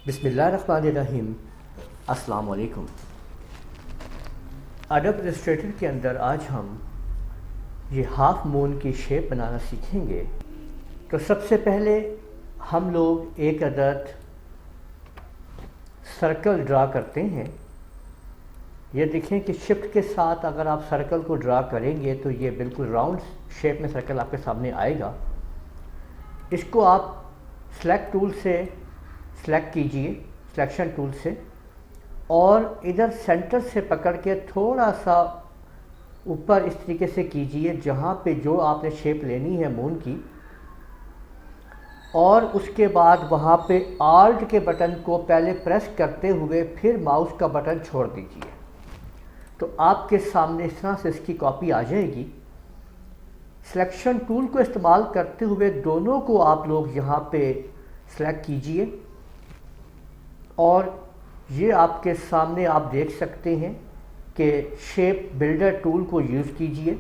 बिस्मिल्लाहिर्रहमानिर्रहीम। अस्सलाम वालेकुम। अडब इलस्ट्रेटर के अंदर आज हम ये हाफ मून की शेप बनाना सीखेंगे। तो सबसे पहले हम लोग एक अदद सर्कल ड्रा करते हैं। ये देखें कि शिफ्ट के साथ अगर आप सर्कल को ड्रा करेंगे तो ये बिल्कुल राउंड शेप में सर्कल आपके सामने आएगा। इसको आप सेलेक्ट टूल से सेलेक्ट कीजिए, सिलेक्शन टूल से, और इधर सेंटर से पकड़ के थोड़ा सा ऊपर इस तरीके से कीजिए जहाँ पे जो आपने शेप लेनी है मून की, और उसके बाद वहाँ पे आल्ट के बटन को पहले प्रेस करते हुए फिर माउस का बटन छोड़ दीजिए। तो आपके सामने इस तरह से इसकी कॉपी आ जाएगी। सिलेक्शन टूल को इस्तेमाल करते हुए दोनों को आप लोग यहाँ पे सेलेक्ट कीजिए और ये आपके सामने आप देख सकते हैं कि शेप बिल्डर टूल को यूज़ कीजिए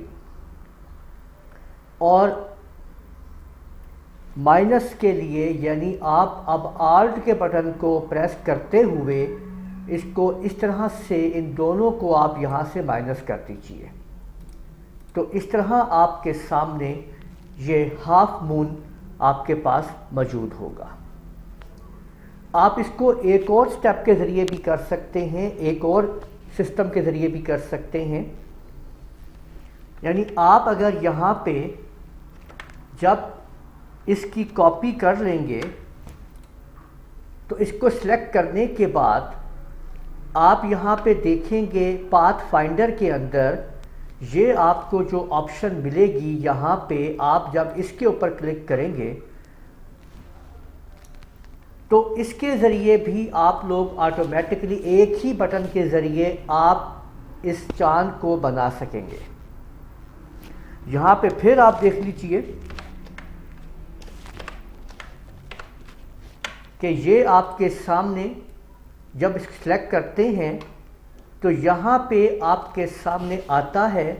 और माइनस के लिए, यानी आप अब आल्ट के बटन को प्रेस करते हुए इसको इस तरह से इन दोनों को आप यहाँ से माइनस कर दीजिए। तो इस तरह आपके सामने ये हाफ मून आपके पास मौजूद होगा। आप इसको एक और स्टेप के ज़रिए भी कर सकते हैं, एक और सिस्टम के ज़रिए भी कर सकते हैं। यानी आप अगर यहाँ पे जब इसकी कॉपी कर लेंगे तो इसको सिलेक्ट करने के बाद आप यहाँ पे देखेंगे पाथ फाइंडर के अंदर ये आपको जो ऑप्शन मिलेगी, यहाँ पे आप जब इसके ऊपर क्लिक करेंगे तो इसके ज़रिए भी आप लोग ऑटोमेटिकली एक ही बटन के ज़रिए आप इस चांद को बना सकेंगे। यहाँ पे फिर आप देख लीजिए कि ये आपके सामने जब सेलेक्ट करते हैं तो यहाँ पे आपके सामने आता है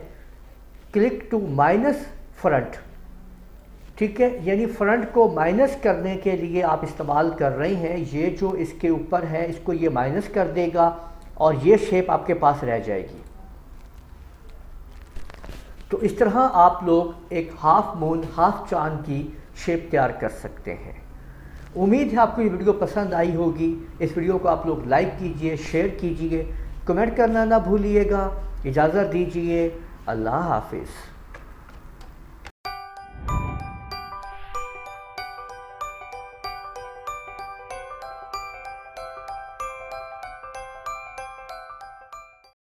क्लिक टू माइनस फ्रंट। ठीक है, यानी फ्रंट को माइनस करने के लिए आप इस्तेमाल कर रहे हैं। ये जो इसके ऊपर है इसको ये माइनस कर देगा और ये शेप आपके पास रह जाएगी। तो इस तरह आप लोग एक हाफ मून, हाफ चांद की शेप तैयार कर सकते हैं। उम्मीद है आपको ये वीडियो पसंद आई होगी। इस वीडियो को आप लोग लाइक कीजिए, शेयर कीजिए, कमेंट करना ना भूलिएगा। इजाज़त दीजिए। अल्लाह हाफिज़।